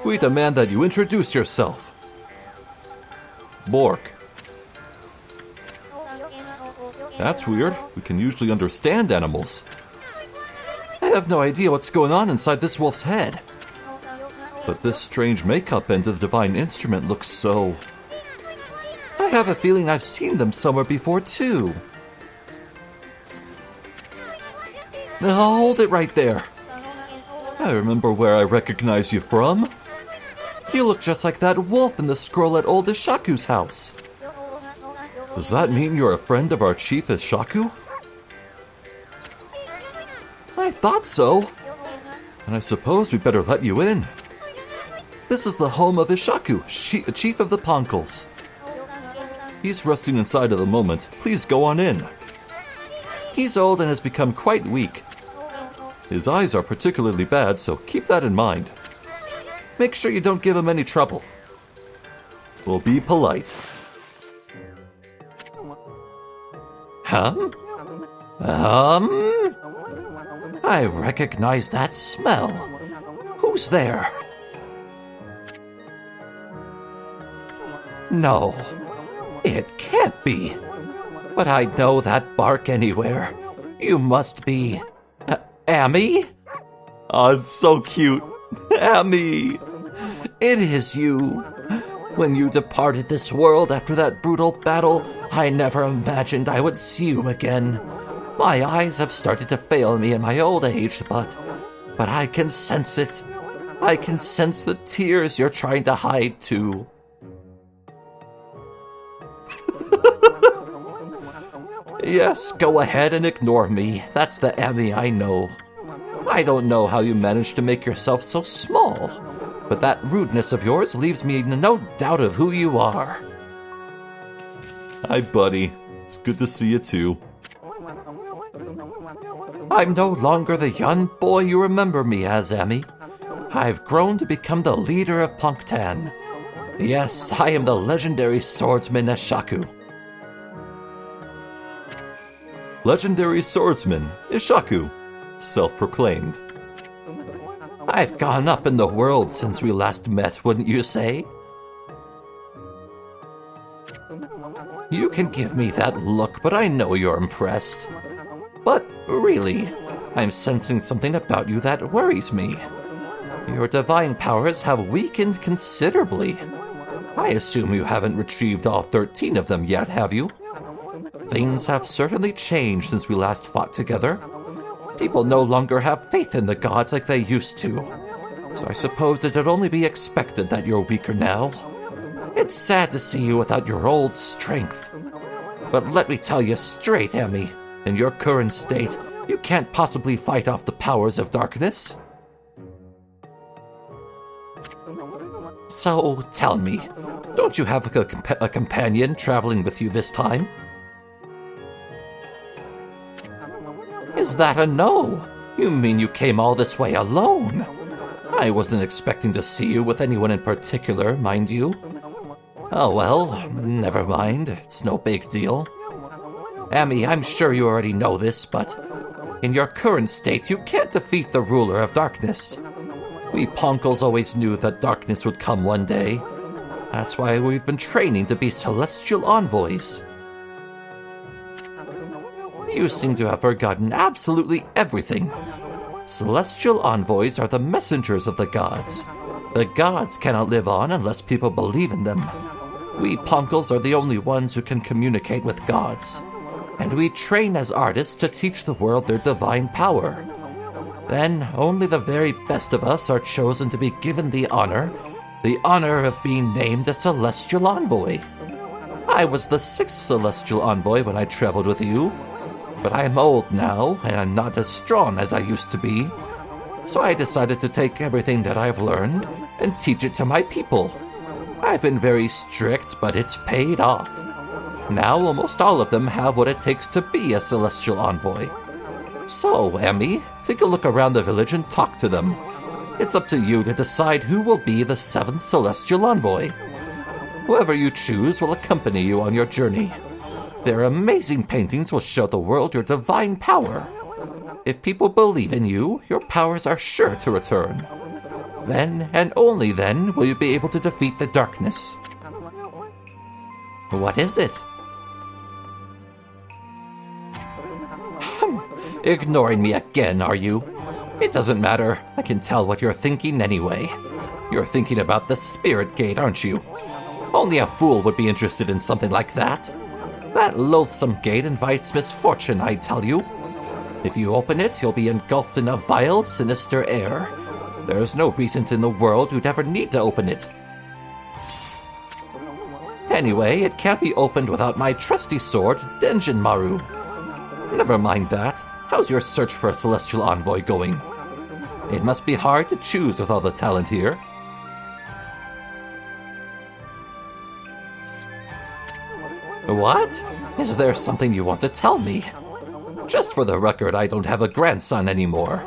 Speaker 1: We demand that you introduce yourself. Bork. That's weird. We can usually understand animals. I have no idea what's going on inside this wolf's head. But this strange makeup and the divine instrument looks so... I have a feeling I've seen them somewhere before too. Now hold it right there. I remember where I recognize you from. You look just like that wolf in the scroll at old Ishaku's house. Does that mean you're a friend of our chief Ishaku? I thought so. And I suppose we better let you in. This is the home of Ishaku, chief of the Ponkles. He's resting inside at the moment. Please go on in. He's old and has become quite weak. His eyes are particularly bad, so keep that in mind. Make sure you don't give him any trouble. We'll be polite. I recognize that smell. Who's there? No, it can't be. But I know that bark anywhere. You must be... Amy? Oh, it's so cute. Amy! It is you. When you departed this world after that brutal battle, I never imagined I would see you again. My eyes have started to fail me in my old age, but I can sense it. I can sense the tears you're trying to hide too. Yes, go ahead and ignore me. That's the Emmy I know. I don't know how you managed to make yourself so small, but that rudeness of yours leaves me in no doubt of who you are. Hi, buddy. It's good to see you too. I'm no longer the young boy you remember me as, Emmy. I've grown to become the leader of Pongtan. Yes, I am the legendary swordsman Ishaku. Legendary swordsman Ishaku, self-proclaimed. I've gone up in the world since we last met, wouldn't you say? You can give me that look, but I know you're impressed. But really, I'm sensing something about you that worries me. Your divine powers have weakened considerably. I assume you haven't retrieved all 13 of them yet, have you? Things have certainly changed since we last fought together. People no longer have faith in the gods like they used to. So I suppose it'd only be expected that you're weaker now. It's sad to see you without your old strength. But let me tell you straight, Emmy, in your current state, you can't possibly fight off the powers of darkness. So tell me, don't you have a companion traveling with you this time? Is that a no? You mean you came all this way alone? I wasn't expecting to see you with anyone in particular, mind you. Oh well, never mind, it's no big deal. Amy, I'm sure you already know this, but in your current state, you can't defeat the ruler of darkness. We Ponkles always knew that darkness would come one day. That's why we've been training to be celestial envoys. You seem to have forgotten absolutely everything. Celestial envoys are the messengers of the gods. The gods cannot live on unless people believe in them. We Punkles are the only ones who can communicate with gods, and we train as artists to teach the world their divine power. Then only the very best of us are chosen to be given the honor of being named a Celestial Envoy. I was the 6th Celestial Envoy when I traveled with you, but I'm old now, and I'm not as strong as I used to be. So I decided to take everything that I've learned and teach it to my people. I've been very strict, but it's paid off. Now almost all of them have what it takes to be a Celestial Envoy. So, Emmy, take a look around the village and talk to them. It's up to you to decide who will be the 7th Celestial Envoy. Whoever you choose will accompany you on your journey. Their amazing paintings will show the world your divine power. If people believe in you, your powers are sure to return. Then, and only then, will you be able to defeat the darkness. What is it? Ignoring me again, are you? It doesn't matter. I can tell what you're thinking anyway. You're thinking about the Spirit Gate, aren't you? Only a fool would be interested in something like that. That loathsome gate invites misfortune, I tell you. If you open it, you'll be engulfed in a vile, sinister air. There's no reason in the world you'd ever need to open it. Anyway, it can't be opened without my trusty sword, Denjin-maru. Never mind that. How's your search for a Celestial Envoy going? It must be hard to choose with all the talent here. What? Is there something you want to tell me? Just for the record, I don't have a grandson anymore.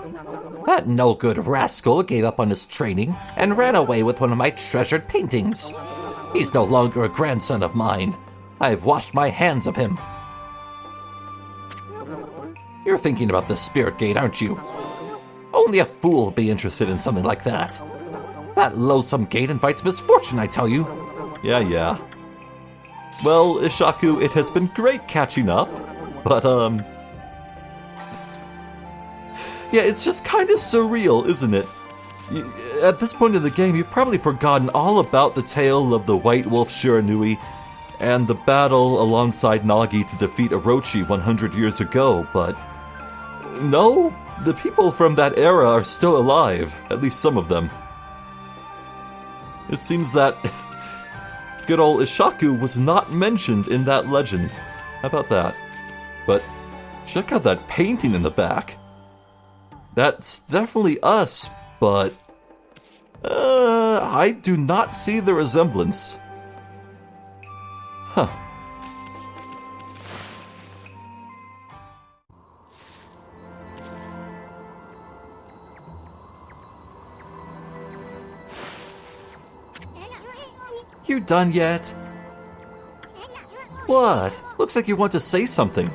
Speaker 1: That no-good rascal gave up on his training and ran away with one of my treasured paintings. He's no longer a grandson of mine. I've washed my hands of him. You're thinking about the Spirit Gate, aren't you? Only a fool would be interested in something like that. That loathsome gate invites misfortune, I tell you. Yeah. Well, Ishaku, it has been great catching up, but, yeah, it's just kind of surreal, isn't it? At this point in the game, you've probably forgotten all about the tale of the White Wolf Shiranui and the battle alongside Nagi to defeat Orochi 100 years ago, but no, the people from that era are still alive, at least some of them. It seems that good old Ishaku was not mentioned in that legend. How about that? But check out that painting in the back. That's definitely us, but I do not see the resemblance. Huh. You done yet? What? Looks like you want to say something.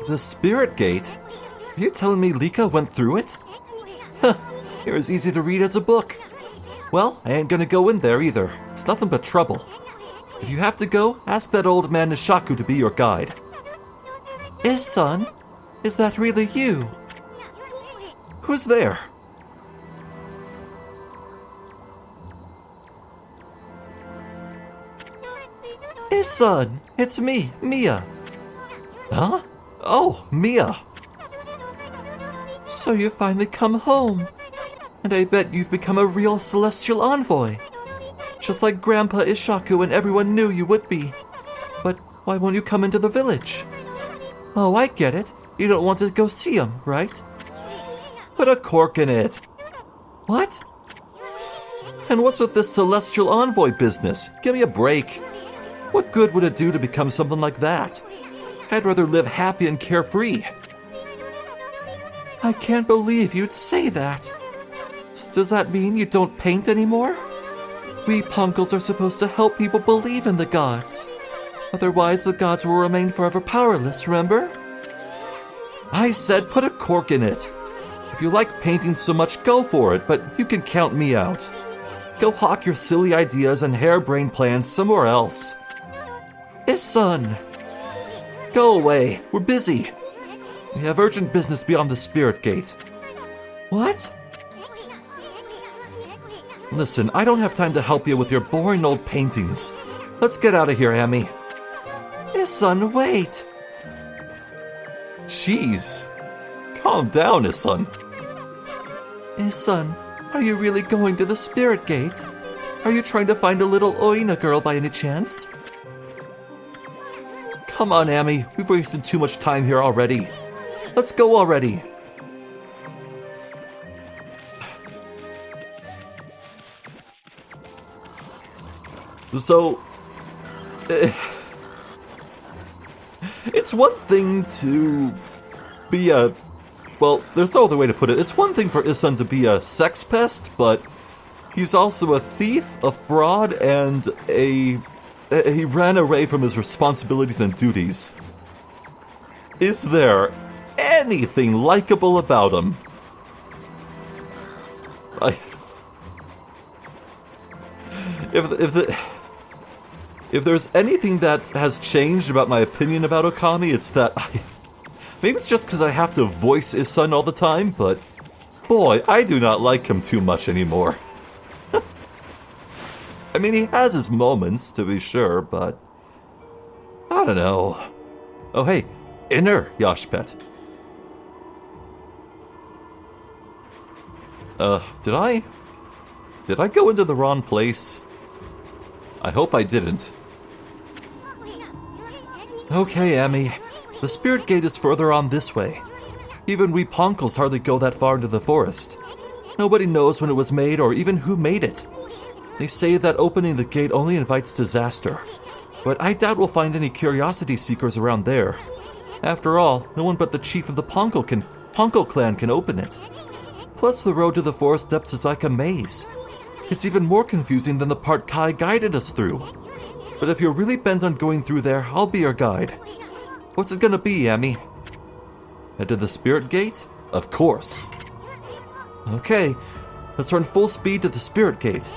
Speaker 1: The Spirit Gate? Are you telling me Lika went through it? Huh, you're as easy to read as a book. Well, I ain't gonna go in there either. It's nothing but trouble. If you have to go, ask that old man Nishaku to be your guide. Son, is that really you? Who's there? Son, it's me, Mia. Huh? Oh, Mia. So you finally come home. And I bet you've become a real Celestial Envoy. Just like Grandpa Ishaku and everyone knew you would be. But why won't you come into the village? Oh, I get it. You don't want to go see him, right? Put a cork in it. What? And what's with this Celestial Envoy business? Give me a break. What good would it do to become something like that? I'd rather live happy and carefree. I can't believe you'd say that. Does that mean you don't paint anymore? We Punkles are supposed to help people believe in the gods. Otherwise, the gods will remain forever powerless, remember? I said put a cork in it. If you like painting so much, go for it, but you can count me out. Go hawk your silly ideas and harebrained plans somewhere else. Son. Go away. We're busy. We have urgent business beyond the Spirit Gate. What? Listen, I don't have time to help you with your boring old paintings. Let's get out of here, Amy. Isun, wait! Jeez. Calm down, Isun. Isun, are you really going to the Spirit Gate? Are you trying to find a little Oina girl by any chance? Come on, Amy. We've wasted too much time here already. Let's go already. So, it's one thing to be a... Well, there's no other way to put it. It's one thing for Isun to be a sex pest, but he's also a thief, a fraud, and he ran away from his responsibilities and duties. Is there anything likable about him? If there's anything that has changed about my opinion about Okami, it's that maybe it's just because I have to voice Isun all the time, but boy, I do not like him too much anymore. I mean, he has his moments, to be sure, but I don't know. Oh hey, inner Yashpet. Did I go into the wrong place? I hope I didn't. Okay, Amy. The Spirit Gate is further on this way. Even we Ponkles hardly go that far into the forest. Nobody knows when it was made or even who made it. They say that opening the gate only invites disaster. But I doubt we'll find any curiosity seekers around there. After all, no one but the chief of the Ponkle clan can open it. Plus, the road to the forest depths is like a maze. It's even more confusing than the part Kai guided us through. But if you're really bent on going through there, I'll be your guide. What's it gonna be, Amy? Head to the Spirit Gate? Of course. Okay, let's run full speed to the Spirit Gate.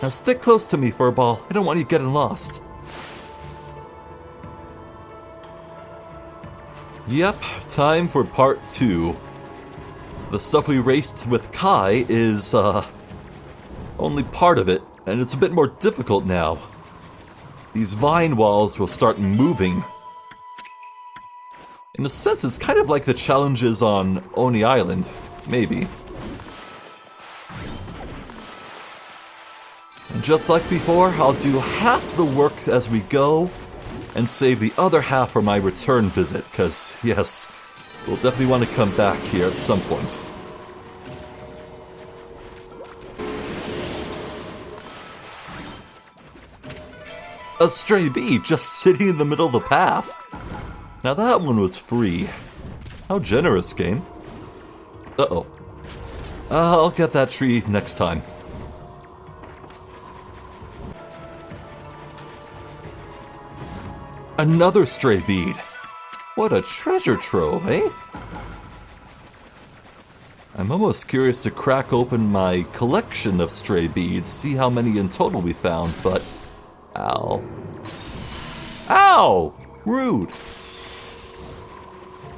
Speaker 1: Now stick close to me, Furball. I don't want you getting lost. Yep, time for part 2. The stuff we raced with Kai is, only part of it, and it's a bit more difficult now. These vine walls will start moving. In a sense, it's kind of like the challenges on Oni Island, maybe. And just like before, I'll do half the work as we go, and save the other half for my return visit, because, yes, we'll definitely want to come back here at some point. A stray bee just sitting in the middle of the path. Now that one was free. How generous, game. Uh-oh. I'll get that tree next time. Another stray bead. What a treasure trove, eh? I'm almost curious to crack open my collection of stray beads, see how many in total we found, but... Ow. Ow! Rude.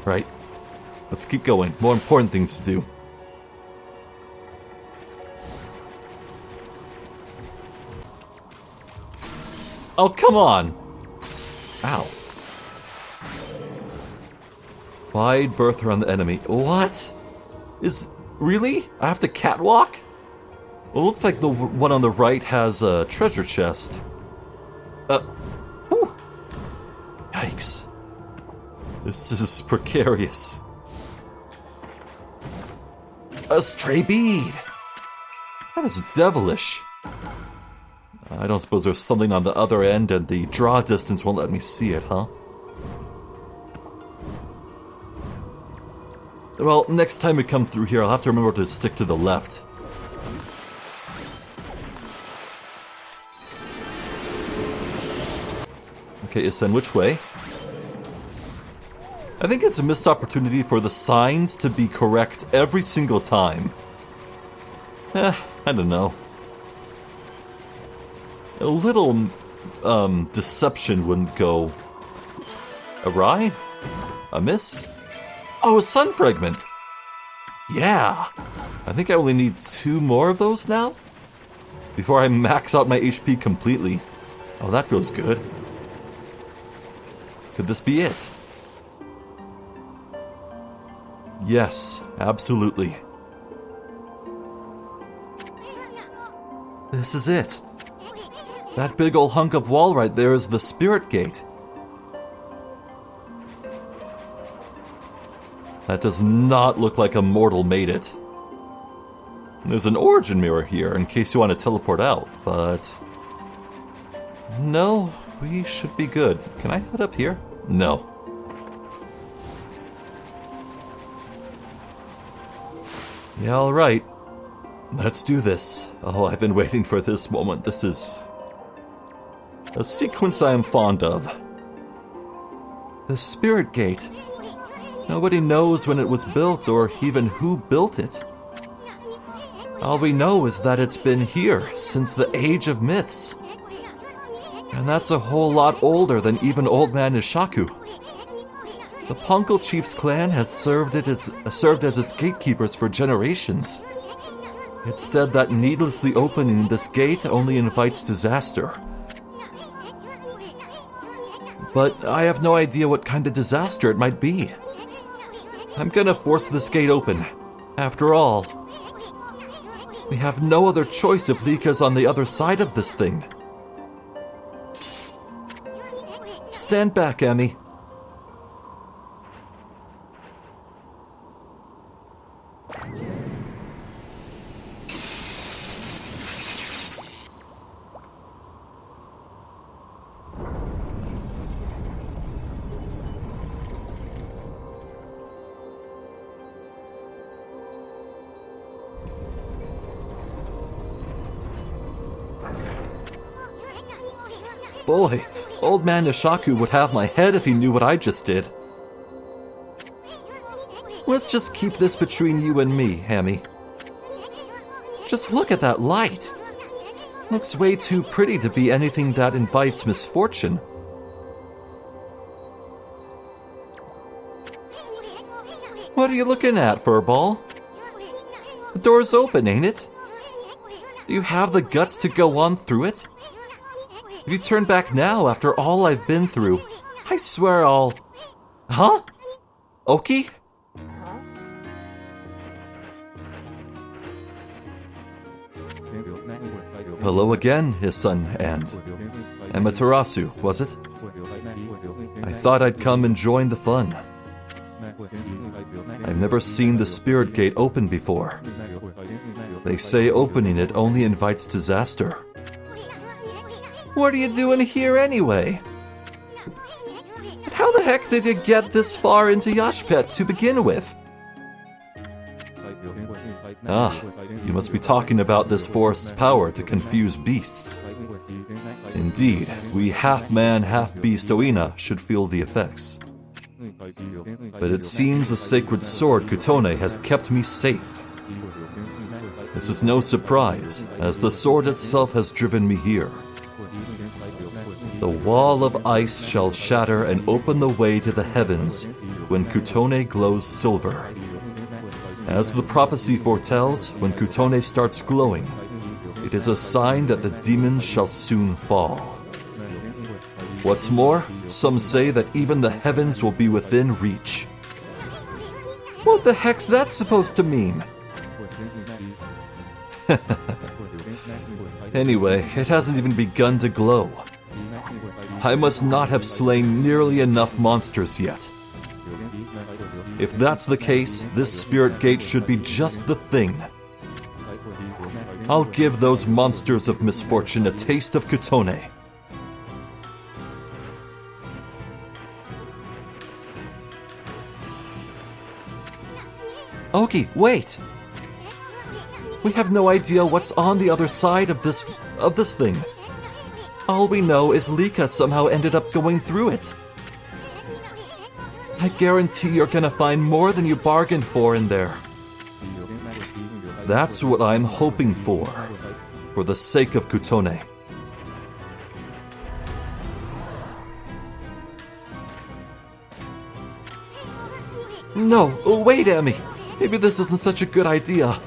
Speaker 1: Right. Let's keep going. More important things to do. Oh, come on! Ow. Wide berth around the enemy. What? Really? I have to catwalk? Well, it looks like the one on the right has a treasure chest. Whew. Yikes. This is precarious. A stray bead! That is devilish. I don't suppose there's something on the other end and the draw distance won't let me see it, huh? Well, next time we come through here, I'll have to remember to stick to the left. Okay, Isen, which way? I think it's a missed opportunity for the signs to be correct every single time. I don't know. A little, deception wouldn't go awry? Amiss? Oh, a sun fragment! Yeah! I think I only need 2 more of those now? Before I max out my HP completely. Oh, that feels good. Could this be it? Yes, absolutely. This is it. That big ol' hunk of wall right there is the spirit gate. That does not look like a mortal made it. There's an origin mirror here in case you want to teleport out, but... No, we should be good. Can I head up here? No. Yeah, alright. Let's do this. Oh, I've been waiting for this moment. This is... a sequence I am fond of. The Spirit Gate. Nobody knows when it was built or even who built it. All we know is that it's been here since the Age of Myths. And that's a whole lot older than even Old Man Ishaku. The Punkle Chief's clan has served as its gatekeepers for generations. It's said that needlessly opening this gate only invites disaster. But I have no idea what kind of disaster it might be. I'm gonna force this gate open. After all, we have no other choice if Lika's on the other side of this thing. Stand back, Emmy. Boy, Old Man Ishaku would have my head if he knew what I just did. Let's just keep this between you and me, Hammy. Just look at that light. Looks way too pretty to be anything that invites misfortune. What are you looking at, Furball? The door's open, ain't it? Do you have the guts to go on through it? If you turn back now after all I've been through, I swear I'll... Huh? Oki? Hello again, his son, and... Amaterasu, was it? I thought I'd come and join the fun. I've never seen the Spirit Gate open before. They say opening it only invites disaster. What are you doing here anyway? And how the heck did you get this far into Yashpet to begin with? Ah, you must be talking about this forest's power to confuse beasts. Indeed, we half-man, half-beast Oina should feel the effects. But it seems the sacred sword Kutone has kept me safe. This is no surprise, as the sword itself has driven me here. The wall of ice shall shatter and open the way to the heavens when Kutone glows silver. As the prophecy foretells, when Kutone starts glowing, it is a sign that the demons shall soon fall. What's more, some say that even the heavens will be within reach. What the heck's that supposed to mean? Anyway, it hasn't even begun to glow. I must not have slain nearly enough monsters yet. If that's the case, this Spirit Gate should be just the thing. I'll give those monsters of misfortune a taste of Kutone. Oki, wait! We have no idea what's on the other side of this thing. All we know is Lika somehow ended up going through it. I guarantee you're gonna find more than you bargained for in there. That's what I'm hoping for the sake of Kutone. No, wait, Emmy. Maybe this isn't such a good idea.